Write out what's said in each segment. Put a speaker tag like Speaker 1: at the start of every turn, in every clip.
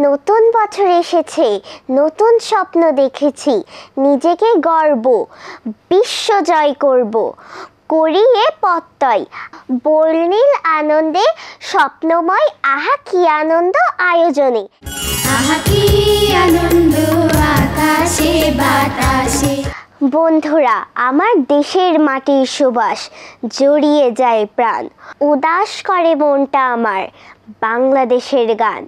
Speaker 1: নতুন বছর এসেছে, নতুন স্বপ্ন দেখেছি, নিজেকে গর্ব, বিশ্ব জয় করব, করিয়ে পত্তয় বর্ণিল আনন্দে স্বপ্নময়। আহা কি আনন্দ আয়োজনে,
Speaker 2: আহা কি আনন্দ আকাশে বাতাসে।
Speaker 1: বন্ধুরা, আমার দেশের মাটির সুবাস জড়িয়ে যায় প্রাণ, উদাস করে মনটা আমার বাংলাদেশের গান।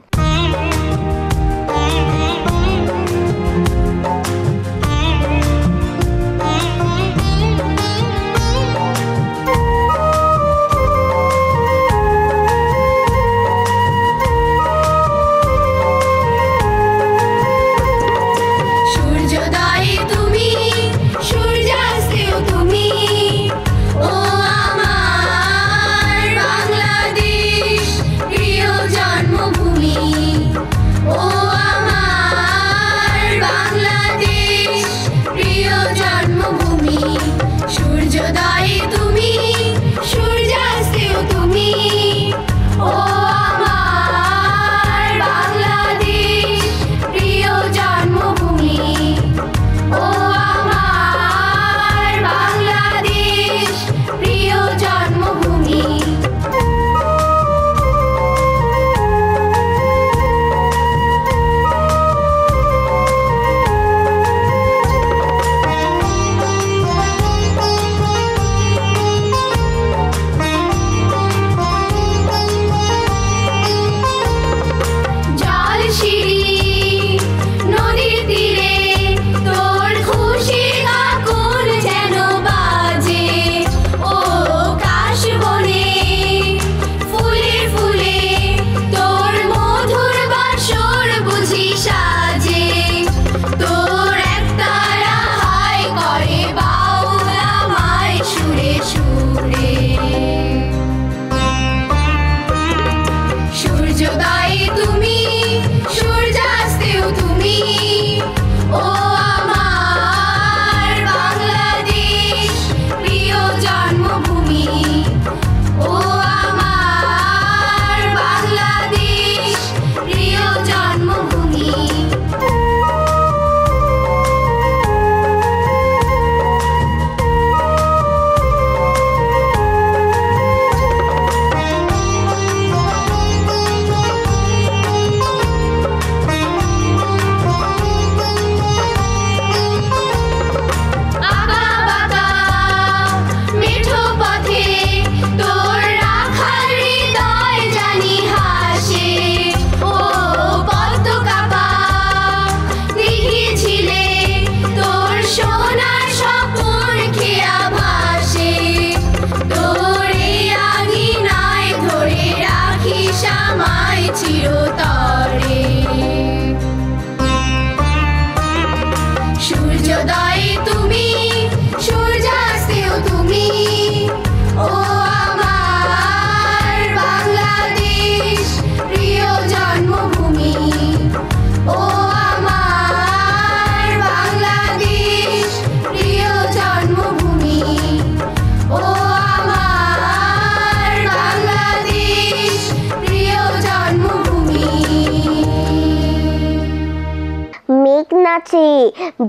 Speaker 1: নাচে,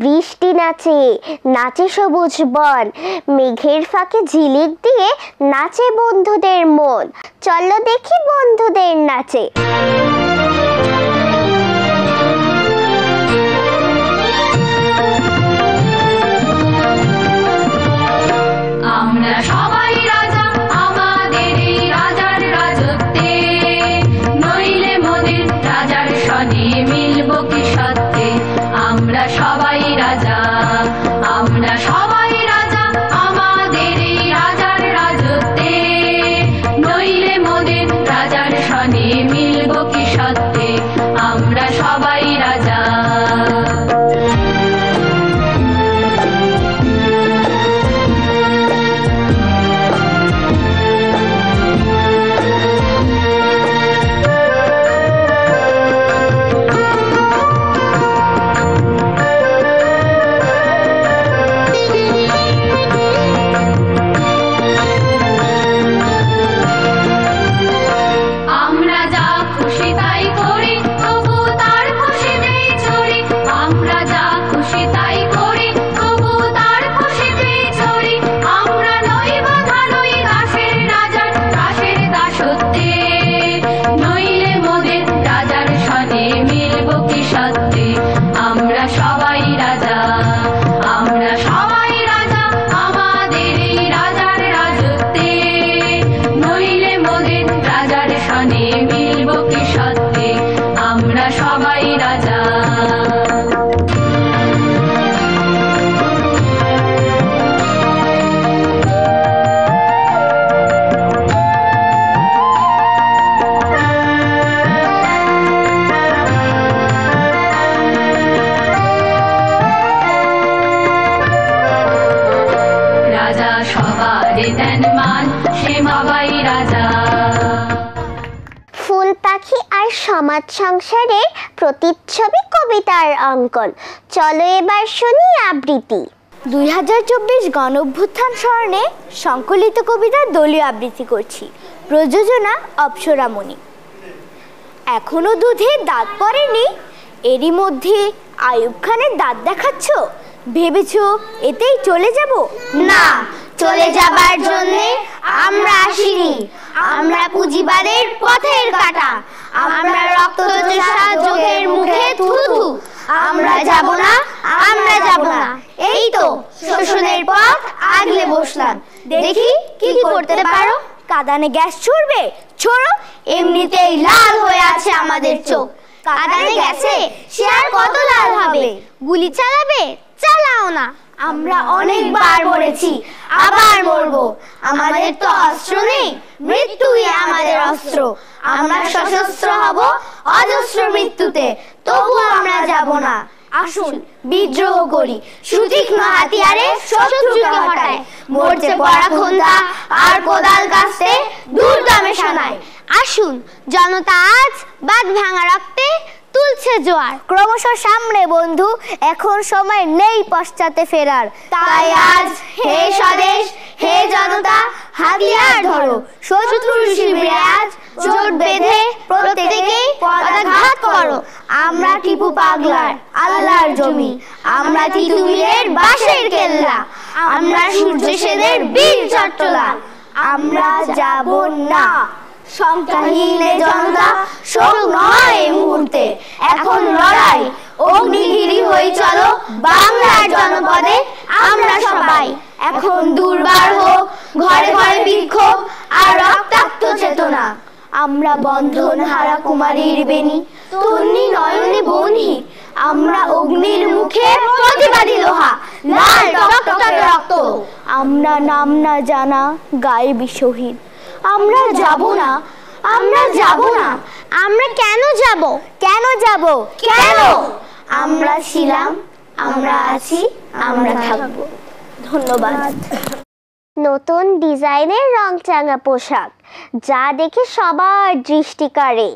Speaker 1: বৃষ্টি নাচে, নাচে সবুজ বন, মেঘের ফাঁকে ঝিলিক দিয়ে নাচে বন্ধুদের মন। চলো দেখি বন্ধুদের নাচে।
Speaker 2: আমরা সবাই রাজা, আমাদের এই রাজার রাজত্বে, নইলে মোদের রাজার সনে মিলব কি সত্যে। আমরা সবাই রাজা, আমরা সবাই রাজা, আমাদের এই রাজার রাজত্বে, নইলে মোদের রাজার সনে মিলব কি
Speaker 1: এখনকার সমাজ সংসারের প্রতিচ্ছবি কবিতার অঙ্কন। চলো এবার শুনি আবৃত্তি।
Speaker 3: 2024 গণঅভ্যুত্থান স্মরণে সংকলিত কবিতার দলীয় আবৃত্তি করছি। প্রযোজনা অপ্সরামণি। এখনো দুধে দাঁত পড়েনি, এরই মধ্যে আইয়ুব খানের দাঁত দেখাচ্ছ? ভেবেছো এতেই চলে যাব?
Speaker 1: না, চলে যাবার জন্যে আমরা আসিনি। আমরা পুঁজিবাদের পথের কাঁটা, আমরা রক্তচোষা যোগের মুখে থুথু। আমরা যাব না, আমরা যাব না, এই তো শোষণের পথ আগলে বসলাম। দেখি কি করতে পারো।
Speaker 3: কাঁদানে গ্যাস ছুড়বে?
Speaker 1: ছোড়ো, এমনিতেই লাল হয়ে আছে আমাদের চোখ। কাঁদানে গেছে, সে আর কত লাল হবে? গুলি চালাবে? চালাও না। আমরা অনেকবার মরেছি, আবার মরবো। আমাদের তো অস্ত্র নেই, মৃত্যুই আমাদের অস্ত্র। আমরা সশস্ত্র হব অজস্র মৃত্যুতে, তবু আমরা যাব না। আসুন বিদ্রোহ করি, সুতীক্ষ্ণ হাতিয়ারে শত্রুকে হটায়। মরছে পড়া খোন্দা আর কোদাল কাস্তে দূরদমে সানায়। আসুন জনতা আজ বাঁধ ভাঙা রক্তে তুলছে জোয়ার।
Speaker 3: ক্রমশ সামনে বন্ধু, এখন সময় নেই পশ্চাতে ফেরার।
Speaker 1: তাই আজ হে স্বদেশ, হে জনতা, হাতিয়ার ধরো। শত্রুর শিবিরে আজ জোট বেঁধে প্রত্যেকেই পদাঘাত করো। আমরা টিপু পাগলার আল্লাহর জমি, আমরা তিতুমিরের বাঁশের কেল্লা, আমরা সূর্য সেনের বীর চট্টলা। আমরা যাব না। সংখ্যাহীন জনতা শোক নয় এই মুহূর্তে, এখন লড়াই। অগ্নিগিরি হয়ে চলো বাংলার জনপদে আমরা সবাই। এখন দুর্বার হোক ঘরে ঘরে বিক্ষোভ আর রক্তাক্ত চেতনা। আমরা বন্ধন হারা কুমারীর বেনি, তন্নি নয়নে বনি। আমরা অগ্নির মুখে প্রতিবাদী লোহা, লাল টকটকে রক্ত।
Speaker 3: আমরা নাম না জানা গায়েবী শহীদ।
Speaker 1: আমরা যাব না, আমরা যাব না। আমরা কেন যাব? কেন যাব? কেন? আমরা ছিলাম, আমরা আছি, আমরা থাকব।
Speaker 3: ধন্যবাদ।
Speaker 1: নতুন ডিজাইনের রংচাঙা পোশাক, যা দেখে সবার দৃষ্টি কাড়ে,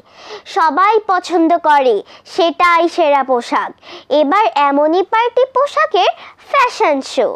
Speaker 1: সবাই পছন্দ করে, সেটাই সেরা পোশাক। এবার এমনই পার্টি পোশাকের ফ্যাশন শো।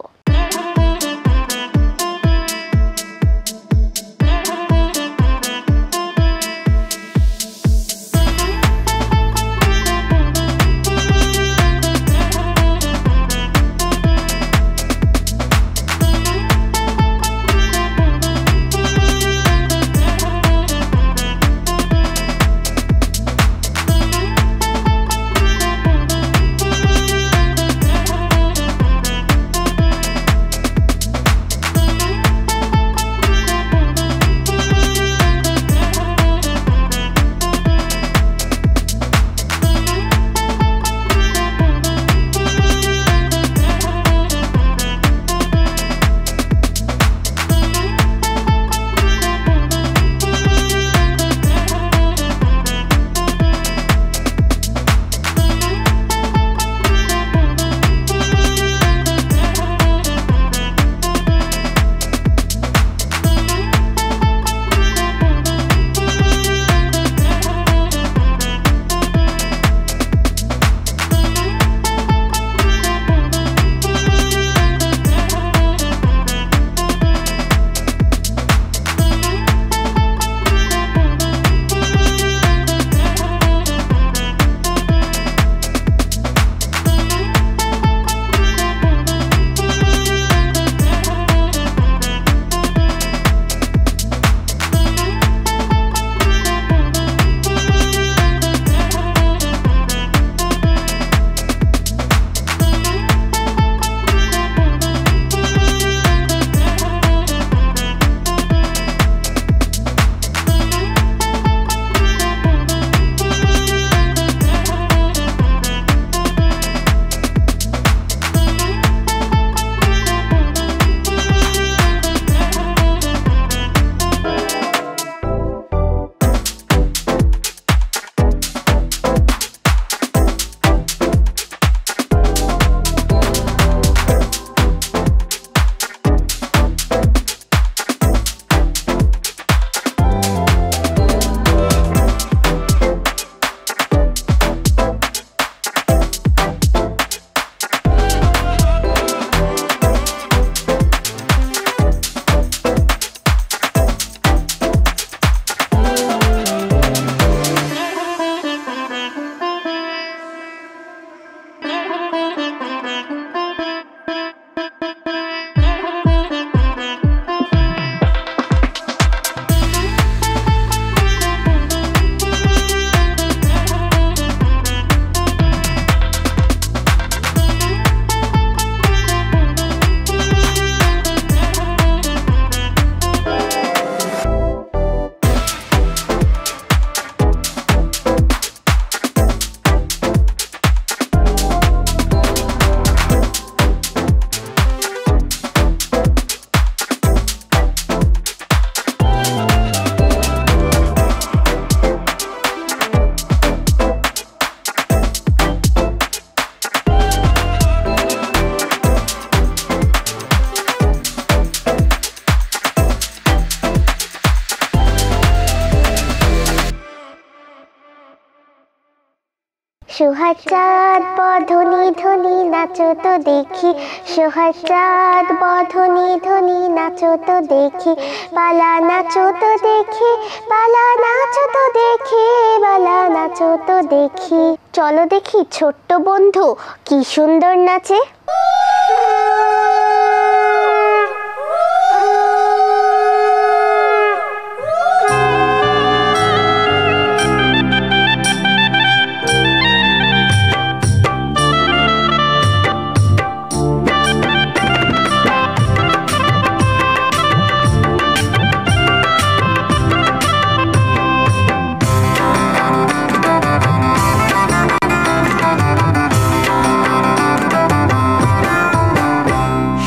Speaker 4: সোহাগ চাঁদ বধনি ধ্বনি নাচো তো দেখি, সোহাগ চাঁদ বধনি ধ্বনি নাচো তো দেখি, বালা নাচো তো দেখি, বালা নাচো তো দেখি, বালা নাচো তো দেখি। চলো দেখি ছোট্ট বন্ধু কি সুন্দর নাচে।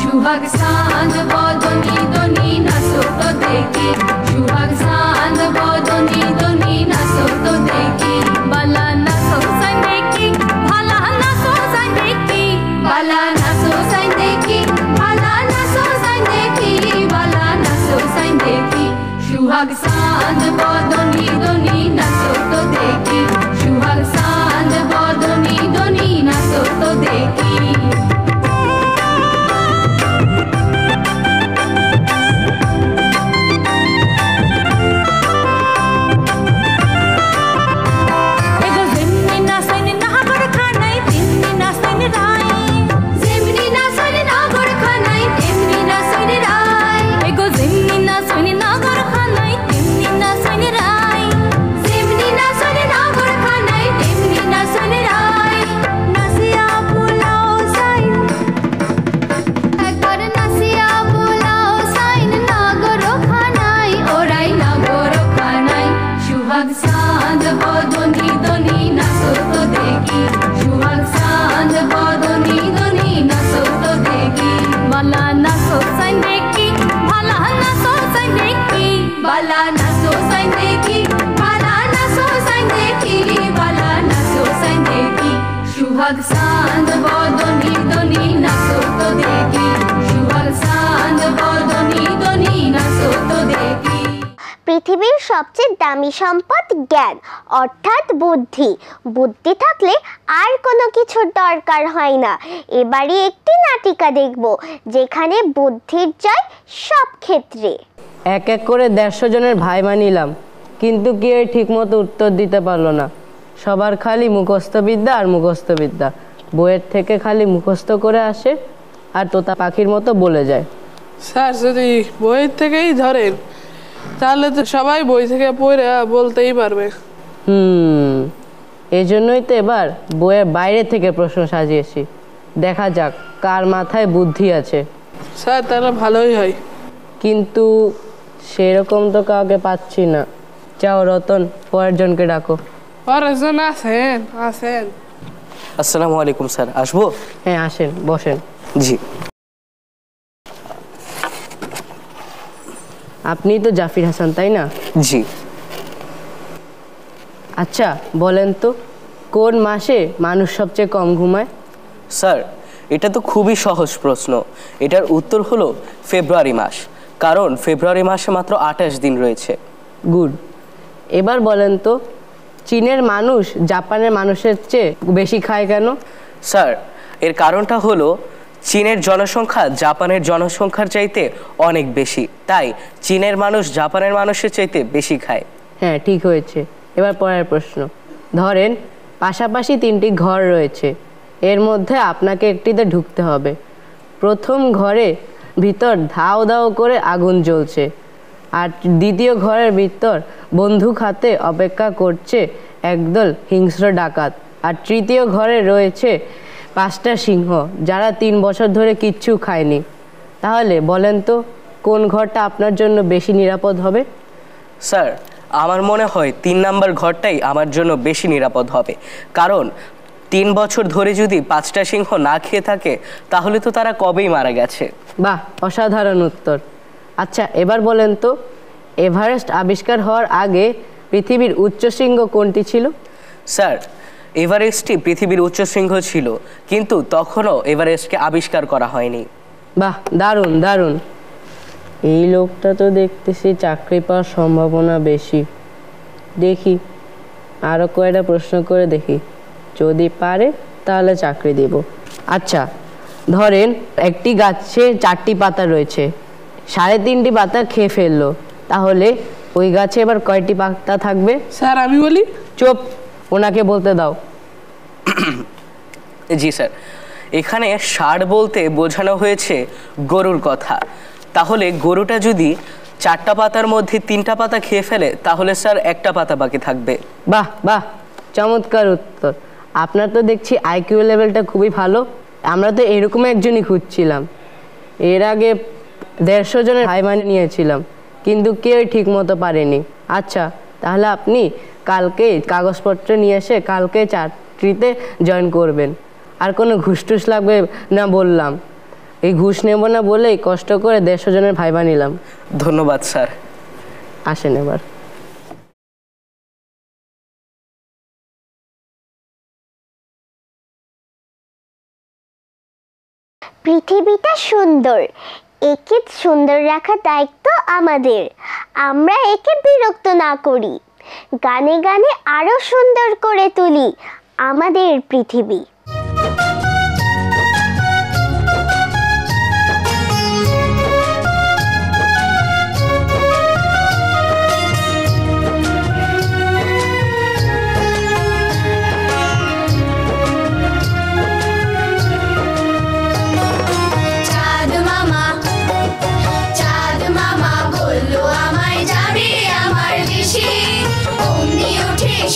Speaker 2: সুহাগ চাঁদ বদনি দনি নাচো তো দেখি, সুহাগ চাঁদ বদনি দনি নাচো তো দেখি, বালা নাচো সাই দেখি, ভালা নাচো সাই দেখি, বালা নাচো সাই দেখি, ভালা নাচো সাই দেখি, বালা নাচো সাই দেখি। সুহাগ চাঁদ বদনি দনি নাচো তো দেখি, সুহাগ চাঁদ বদনি দনি নাচো তো দেখি। সুহাগ চাঁদ বদনি দনি নাচো তো দেখি, সুহাগ চাঁদ বদনি দনি নাচো তো দেখি।
Speaker 4: পৃথিবীর সবচেয়ে দামি সম্পদ জ্ঞান অর্থাৎ বুদ্ধি। বুদ্ধি থাকলে আর কোনো কিছুর দরকার হয় না। এবারে একটি নাটিকা দেখব যেখানে বুদ্ধির জয় সব ক্ষেত্রে।
Speaker 5: এক এক করে 150 জনের ভাইবা নিলাম, কিন্তু কেউ ঠিকমতো উত্তর দিতে পারলো না। সবার খালি মুখস্থবিদ্যা আর মুখস্থবিদ্যা, বইয়ের থেকে খালি মুখস্থ করে আসে আর তোতা পাখির মতো বলে যায়।
Speaker 6: স্যার যদি বইয়ের থেকেই ধরেন তাহলে তো সবাই বই থেকে পড়ে বলতেই পারবে।
Speaker 5: এই জন্যই তো এবার বইয়ের বাইরে থেকে প্রশ্ন সাজিয়েছি, দেখা যাক কার মাথায় বুদ্ধি আছে।
Speaker 6: স্যার তাহলে ভালোই হয়,
Speaker 5: কিন্তু সেরকম তো কাউকে পাচ্ছি না। যাও রতন, পরের জনকে ডাকো।
Speaker 6: পরেরজন আসেন আসেন।
Speaker 7: আসসালামু আলাইকুম স্যার, আসবো?
Speaker 5: হ্যাঁ আসেন, বসেন।
Speaker 7: জি।
Speaker 5: আপনি তো জাফির হাসান, তাই না?
Speaker 7: জি।
Speaker 5: আচ্ছা বলেন তো, কোন মাসে মানুষ সবচেয়ে কম ঘুমায়?
Speaker 7: স্যার এটা তো খুবই সহজ প্রশ্ন। এটার উত্তর হলো ফেব্রুয়ারি মাস, কারণ ফেব্রুয়ারি মাসে মাত্র 28 দিন রয়েছে।
Speaker 5: গুড। এবার বলেন তো, চীনের মানুষ জাপানের মানুষের চেয়ে বেশি খায় কেন?
Speaker 7: স্যার এর কারণটা হলো চীনের জনসংখ্যা জাপানের জনসংখ্যার চাইতে অনেক বেশি, তাই চীনের মানুষ জাপানের মানুষের চাইতে বেশি খায়।
Speaker 5: হ্যাঁ ঠিক হয়েছে। এবার পরের প্রশ্ন, ধরেন পাশাপাশি 3টি ঘর রয়েছে, এর মধ্যে আপনাকে একটিতে ঢুকতে হবে। প্রথম ঘরে ভিতর ধাও ধাও করে আগুন জ্বলছে, আর দ্বিতীয় ঘরের ভিতর বন্দুক হাতে অপেক্ষা করছে একদল হিংস্র ডাকাত, আর তৃতীয় ঘরে রয়েছে 5টা সিংহ যারা 3 বছর ধরে কিচ্ছু খায়নি। তাহলে বলেন তো কোন ঘরটা আপনার জন্য বেশি নিরাপদ হবে?
Speaker 7: স্যার আমার মনে হয় 3 নাম্বার ঘরটাই আমার জন্য বেশি নিরাপদ হবে, কারণ 3 বছর ধরে যদি 5টা সিংহ না খেয়ে থাকে তাহলে তো তারা কবেই মারা গেছে।
Speaker 5: বাহ, অসাধারণ উত্তর। আচ্ছা এবার বলেন তো, এভারেস্ট আবিষ্কার হওয়ার আগে পৃথিবীর উচ্চ শৃঙ্গ কোনটি ছিল?
Speaker 7: স্যার এভারেস্টই পৃথিবীর উচ্চ শৃঙ্গ ছিল, কিন্তু তখনও এভারেস্টকে আবিষ্কার করা হয়নি।
Speaker 5: বাহ, দারুণ দারুণ। এই লোকটা তো দেখতেছি চাকরি পাওয়ার সম্ভাবনা বেশি। দেখি আরও কয়টা প্রশ্ন করে দেখি। যদি পারে তাহলে চাকরি দিব। আচ্ছা ধরেন একটি গাছে 4টি পাতা রয়েছে, 3.5টি পাতা খেয়ে ফেললো, তাহলে ওই গাছে এবার কয়টি পাতা থাকবে?
Speaker 6: স্যার আমি বলি।
Speaker 5: চুপ, ওনাকে বলতে দাও।
Speaker 7: জি স্যার, এখানে ষাঁড় বলতে বোঝানো হয়েছে গরুর কথা। তাহলে গরুটা যদি 4টা পাতার মধ্যে 3টা পাতা খেয়ে ফেলে তাহলে স্যার 1টা পাতা বাকি থাকবে।
Speaker 5: বাহ বাহ, চমৎকার উত্তর। আপনার তো দেখছি আইকিউ লেভেলটা খুবই ভালো। আমরা তো এরকম একজনই খুঁজছিলাম। এর আগে 150 জনের ভাইবানি নিয়েছিলাম, কিন্তু কেউই ঠিক মতো পারেনি। আচ্ছা তাহলে আপনি কালকে কাগজপত্র নিয়ে এসে কালকে চাকরিতে জয়েন করবেন। আর কোনো ঘুষ টুস লাগবে না বললাম, এই ঘুষ নেব না বলেই কষ্ট করে 150 জনের ভাইবা নিলাম।
Speaker 7: ধন্যবাদ স্যার।
Speaker 5: আসেন এবার।
Speaker 4: পৃথিবীটা সুন্দর, একে সুন্দর রাখার দায়িত্ব আমাদের। আমরা একে বিরক্ত না করি, গানে গানে আরো সুন্দর করে তুলি আমাদের পৃথিবী।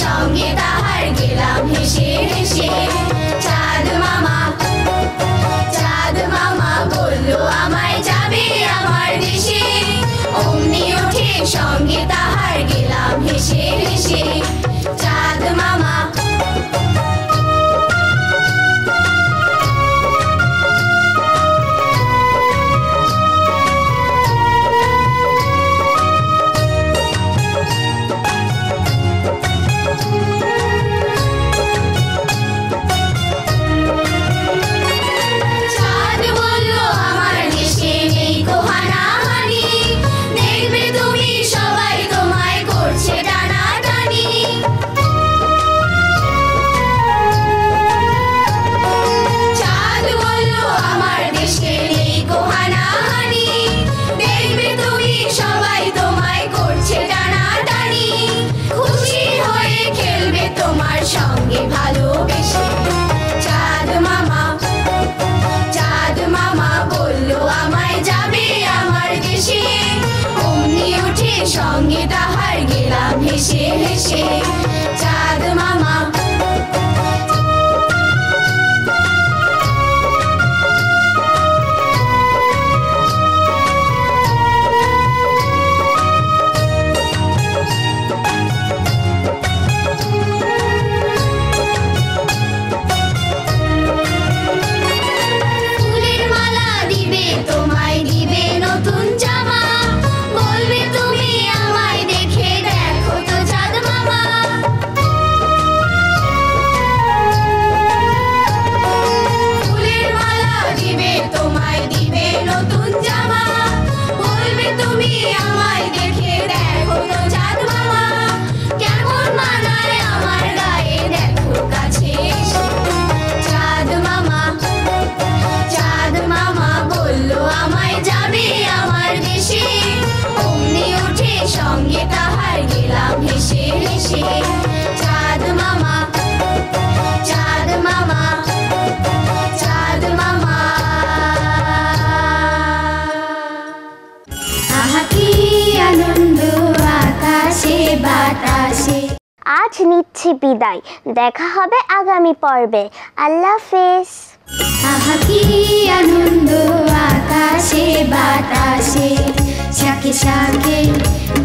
Speaker 2: সঙ্গে তাহার গেলাম হেসে হেসে। চাঁদ মামা বলল আমায় যাবে আমার দেশে, অমনি উঠে সঙ্গে তাহার গেলাম হেসে হেসে। চাঁদ মামা সঙ্গে তাহার গেলাম হেসে হেসে। চাঁদ মামা ফুলের মালা দিবে তোমায়, দিবে নতুন জামা, বলবে তুমি আমায় দেখে দেখো তো চাঁদ মামা। ফুলের মালা দিবে তোমায়, দিবে নতুন জামা, বলবে তুমি আমায় দেখে দেখো তো চাঁদ মামা। কেমন মানায় আমার গায়ে দেখো কাছে এসে। চাঁদ মামা বলল আমায় যাবে আমার দেশে, অমনি উঠে সঙ্গে তাহার গেলাম হেসে হেসে। চাঁদ মামা আহা কি আনন্দ আকাশে বাতাসে।
Speaker 4: আজ নিচ্ছি বিদায়, দেখা হবে আগামী পর্বে। আল্লাহ হাফেজ।
Speaker 2: আহা কি আনন্দ আকাশে বাতাসে, শাকে শাকে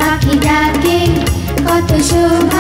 Speaker 2: পাখি ডাকে কত শোভা